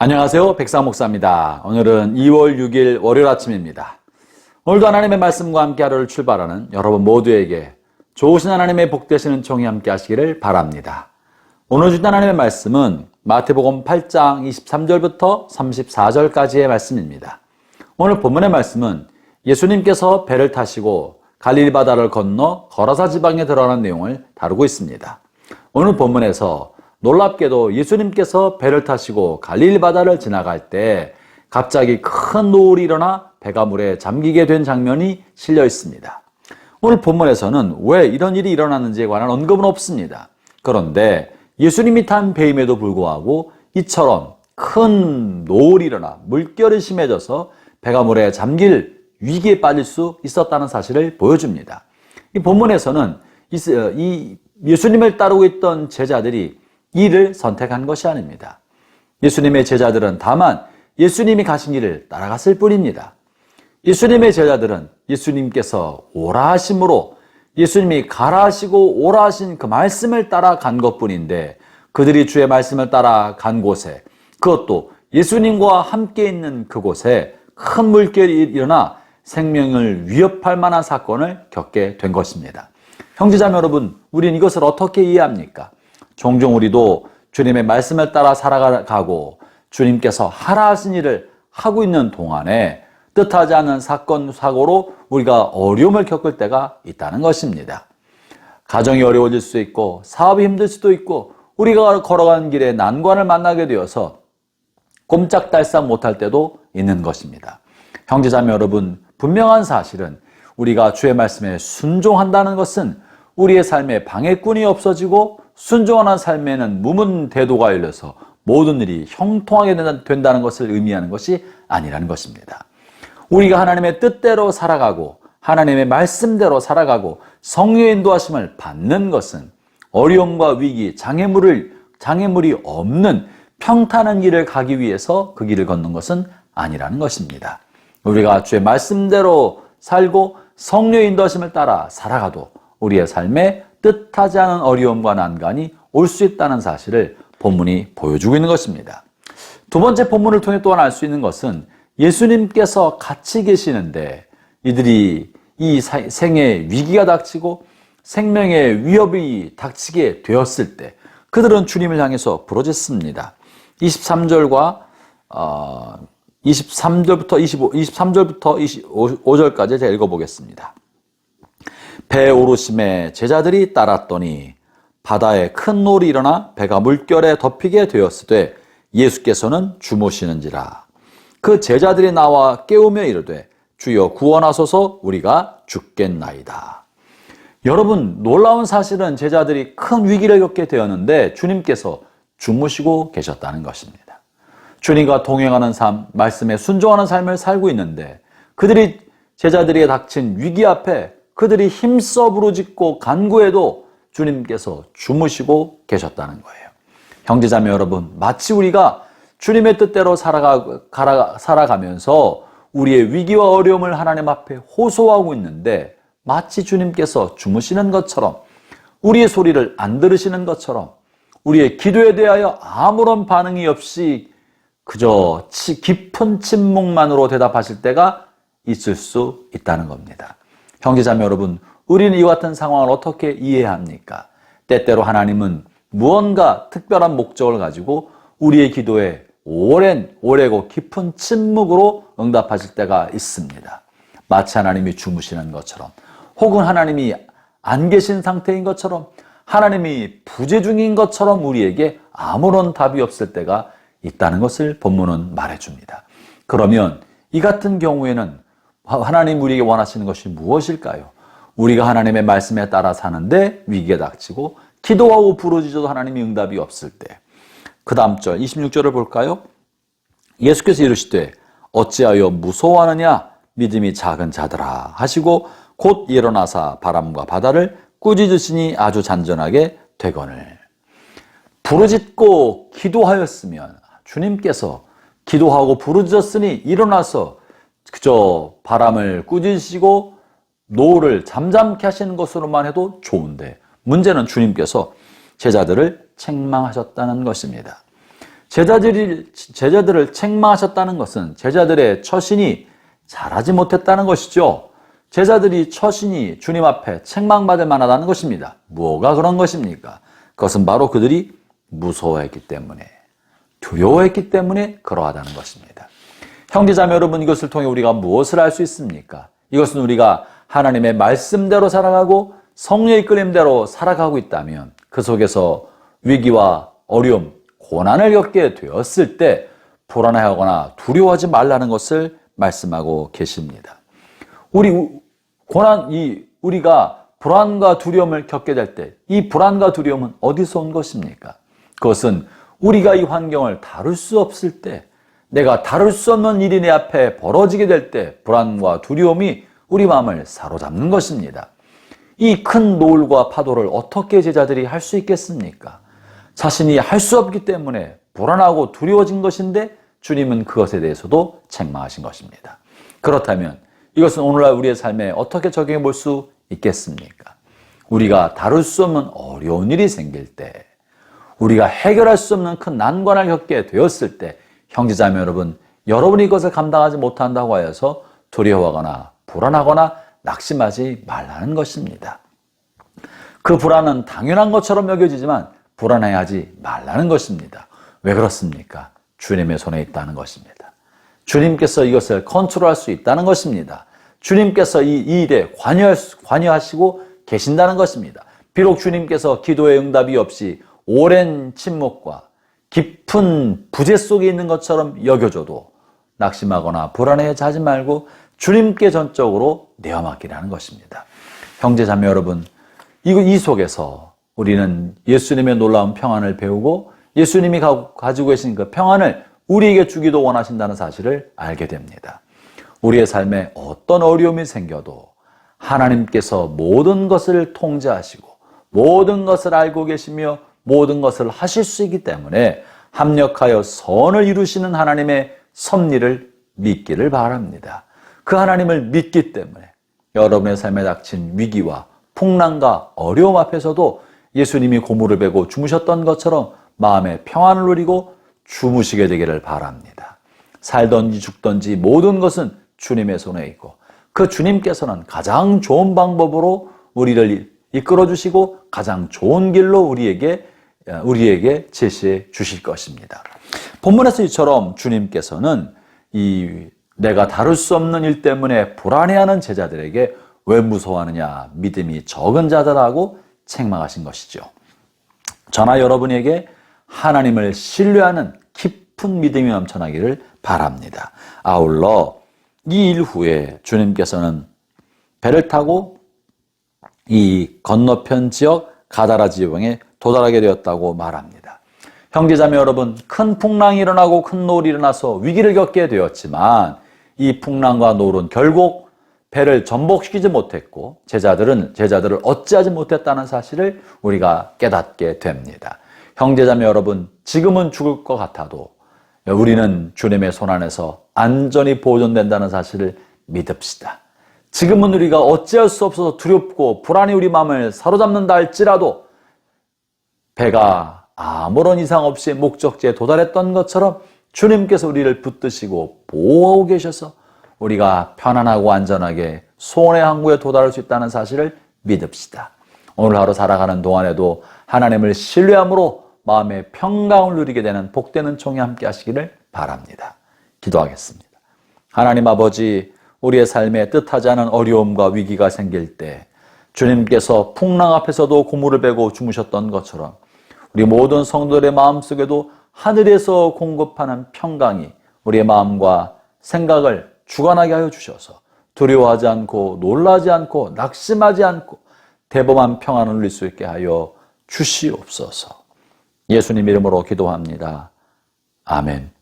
안녕하세요. 백상 목사입니다. 오늘은 2월 6일 월요일 아침입니다. 오늘도 하나님의 말씀과 함께 하루를 출발하는 여러분 모두에게 좋으신 하나님의 복되시는 총이 함께 하시기를 바랍니다. 오늘 주신 하나님의 말씀은 마태복음 8장 23절부터 34절까지의 말씀입니다. 오늘 본문의 말씀은 예수님께서 배를 타시고 갈릴리 바다를 건너 거라사 지방에 들어가는 내용을 다루고 있습니다. 오늘 본문에서 놀랍게도 예수님께서 배를 타시고 갈릴리 바다를 지나갈 때 갑자기 큰 노을이 일어나 배가 물에 잠기게 된 장면이 실려 있습니다. 오늘 본문에서는 왜 이런 일이 일어났는지에 관한 언급은 없습니다. 그런데 예수님이 탄 배임에도 불구하고 이처럼 큰 노을이 일어나 물결이 심해져서 배가 물에 잠길 위기에 빠질 수 있었다는 사실을 보여줍니다. 이 본문에서는 이 예수님을 따르고 있던 제자들이 이를 선택한 것이 아닙니다. 예수님의 제자들은 다만 예수님이 가신 길을 따라갔을 뿐입니다. 예수님의 제자들은 예수님께서 오라 하심으로 예수님이 가라 하시고 오라 하신 그 말씀을 따라간 것뿐인데 그들이 주의 말씀을 따라간 곳에 그것도 예수님과 함께 있는 그곳에 큰 물결이 일어나 생명을 위협할 만한 사건을 겪게 된 것입니다. 형제자매 여러분, 우리는 이것을 어떻게 이해합니까? 종종 우리도 주님의 말씀을 따라 살아가고 주님께서 하라 하신 일을 하고 있는 동안에 뜻하지 않은 사건, 사고로 우리가 어려움을 겪을 때가 있다는 것입니다. 가정이 어려워질 수 있고 사업이 힘들 수도 있고 우리가 걸어가는 길에 난관을 만나게 되어서 꼼짝달싹 못할 때도 있는 것입니다. 형제자매 여러분, 분명한 사실은 우리가 주의 말씀에 순종한다는 것은 우리의 삶에 방해꾼이 없어지고 순종하는 삶에는 무문대도가 열려서 모든 일이 형통하게 된다는 것을 의미하는 것이 아니라는 것입니다. 우리가 하나님의 뜻대로 살아가고 하나님의 말씀대로 살아가고 성령의 인도하심을 받는 것은 어려움과 위기, 장애물이 없는 평탄한 길을 가기 위해서 그 길을 걷는 것은 아니라는 것입니다. 우리가 주의 말씀대로 살고 성령의 인도하심을 따라 살아가도 우리의 삶에 뜻하지 않은 어려움과 난관이 올 수 있다는 사실을 본문이 보여주고 있는 것입니다. 두 번째 본문을 통해 또한 알 수 있는 것은 예수님께서 같이 계시는데 이들이 이 생의 위기가 닥치고 생명의 위협이 닥치게 되었을 때 그들은 주님을 향해서 부르짖습니다. 23절부터 25절까지 제가 읽어보겠습니다. 배에 오르심에 제자들이 따랐더니 바다에 큰 노을이 일어나 배가 물결에 덮이게 되었으되 예수께서는 주무시는지라. 그 제자들이 나와 깨우며 이르되 주여 구원하소서 우리가 죽겠나이다. 여러분, 놀라운 사실은 제자들이 큰 위기를 겪게 되었는데 주님께서 주무시고 계셨다는 것입니다. 주님과 동행하는 삶, 말씀에 순종하는 삶을 살고 있는데 그들이 제자들에게 닥친 위기 앞에 그들이 힘써 부르짖고 간구해도 주님께서 주무시고 계셨다는 거예요. 형제자매 여러분, 마치 우리가 주님의 뜻대로 살아가면서 우리의 위기와 어려움을 하나님 앞에 호소하고 있는데 마치 주님께서 주무시는 것처럼 우리의 소리를 안 들으시는 것처럼 우리의 기도에 대하여 아무런 반응이 없이 그저 깊은 침묵만으로 대답하실 때가 있을 수 있다는 겁니다. 형제자매 여러분, 우리는 이와 같은 상황을 어떻게 이해해야 합니까? 때때로 하나님은 무언가 특별한 목적을 가지고 우리의 기도에 오래고 깊은 침묵으로 응답하실 때가 있습니다. 마치 하나님이 주무시는 것처럼 혹은 하나님이 안 계신 상태인 것처럼 하나님이 부재 중인 것처럼 우리에게 아무런 답이 없을 때가 있다는 것을 본문은 말해줍니다. 그러면 이 같은 경우에는 하나님 우리에게 원하시는 것이 무엇일까요? 우리가 하나님의 말씀에 따라 사는데 위기가 닥치고 기도하고 부르짖어도 하나님이 응답이 없을 때 그 다음 절 26절을 볼까요? 예수께서 이르시되 어찌하여 무서워하느냐 믿음이 작은 자들아 하시고 곧 일어나사 바람과 바다를 꾸짖으시니 아주 잔전하게 되거늘. 부르짖고 기도하였으면 주님께서 기도하고 부르짖었으니 일어나서 그저 바람을 꾸짖으시고 노을을 잠잠케 하시는 것으로만 해도 좋은데 문제는 주님께서 제자들을 책망하셨다는 것입니다. 제자들을 책망하셨다는 것은 제자들의 처신이 잘하지 못했다는 것이죠. 제자들이 처신이 주님 앞에 책망받을 만하다는 것입니다. 뭐가 그런 것입니까? 그것은 바로 그들이 무서워했기 때문에, 두려워했기 때문에 그러하다는 것입니다. 형제자매 여러분, 이것을 통해 우리가 무엇을 알 수 있습니까? 이것은 우리가 하나님의 말씀대로 살아가고 성령의 이끌림대로 살아가고 있다면 그 속에서 위기와 어려움, 고난을 겪게 되었을 때 불안해하거나 두려워하지 말라는 것을 말씀하고 계십니다. 우리가 불안과 두려움을 겪게 될 때 이 불안과 두려움은 어디서 온 것입니까? 그것은 우리가 이 환경을 다룰 수 없을 때, 내가 다룰 수 없는 일이 내 앞에 벌어지게 될 때 불안과 두려움이 우리 마음을 사로잡는 것입니다. 이 큰 노을과 파도를 어떻게 제자들이 할 수 있겠습니까? 자신이 할 수 없기 때문에 불안하고 두려워진 것인데 주님은 그것에 대해서도 책망하신 것입니다. 그렇다면 이것은 오늘날 우리의 삶에 어떻게 적용해 볼 수 있겠습니까? 우리가 다룰 수 없는 어려운 일이 생길 때, 우리가 해결할 수 없는 큰 난관을 겪게 되었을 때, 형제자매 여러분, 여러분이 이것을 감당하지 못한다고 하여서 두려워하거나 불안하거나 낙심하지 말라는 것입니다. 그 불안은 당연한 것처럼 여겨지지만 불안해하지 말라는 것입니다. 왜 그렇습니까? 주님의 손에 있다는 것입니다. 주님께서 이것을 컨트롤할 수 있다는 것입니다. 주님께서 이 일에 관여하시고 계신다는 것입니다. 비록 주님께서 기도의 응답이 없이 오랜 침묵과 깊은 부재 속에 있는 것처럼 여겨져도 낙심하거나 불안해하지 말고 주님께 전적으로 내어 맡기라는 것입니다. 형제 자매 여러분, 이 속에서 우리는 예수님의 놀라운 평안을 배우고 예수님이 가지고 계신 그 평안을 우리에게 주기도 원하신다는 사실을 알게 됩니다. 우리의 삶에 어떤 어려움이 생겨도 하나님께서 모든 것을 통제하시고 모든 것을 알고 계시며 모든 것을 하실 수 있기 때문에 합력하여 선을 이루시는 하나님의 섭리를 믿기를 바랍니다. 그 하나님을 믿기 때문에 여러분의 삶에 닥친 위기와 풍랑과 어려움 앞에서도 예수님이 고무를 베고 주무셨던 것처럼 마음의 평안을 누리고 주무시게 되기를 바랍니다. 살든지 죽든지 모든 것은 주님의 손에 있고 그 주님께서는 가장 좋은 방법으로 우리를 이끌어 주시고 가장 좋은 길로 우리에게 제시해 주실 것입니다. 본문에서 이처럼 주님께서는 내가 다룰 수 없는 일 때문에 불안해하는 제자들에게 왜 무서워하느냐, 믿음이 적은 자들하고 책망하신 것이죠. 저나 여러분에게 하나님을 신뢰하는 깊은 믿음이 넘쳐나기를 바랍니다. 아울러 이 일 후에 주님께서는 배를 타고 이 건너편 지역 가다라 지방에 도달하게 되었다고 말합니다. 형제자매 여러분, 큰 풍랑이 일어나고 큰 노을이 일어나서 위기를 겪게 되었지만 이 풍랑과 노을은 결국 배를 전복시키지 못했고 제자들을 어찌하지 못했다는 사실을 우리가 깨닫게 됩니다. 형제자매 여러분, 지금은 죽을 것 같아도 우리는 주님의 손 안에서 안전히 보존된다는 사실을 믿읍시다. 지금은 우리가 어찌할 수 없어서 두렵고 불안이 우리 마음을 사로잡는다 할지라도 배가 아무런 이상 없이 목적지에 도달했던 것처럼 주님께서 우리를 붙드시고 보호하고 계셔서 우리가 편안하고 안전하게 소원의 항구에 도달할 수 있다는 사실을 믿읍시다. 오늘 하루 살아가는 동안에도 하나님을 신뢰함으로 마음의 평강을 누리게 되는 복되는 총이 함께 하시기를 바랍니다. 기도하겠습니다. 하나님 아버지, 우리의 삶에 뜻하지 않은 어려움과 위기가 생길 때 주님께서 풍랑 앞에서도 고무를 베고 주무셨던 것처럼 우리 모든 성도들의 마음속에도 하늘에서 공급하는 평강이 우리의 마음과 생각을 주관하게 하여 주셔서 두려워하지 않고 놀라지 않고 낙심하지 않고 대범한 평안을 누릴 수 있게 하여 주시옵소서. 예수님 이름으로 기도합니다. 아멘.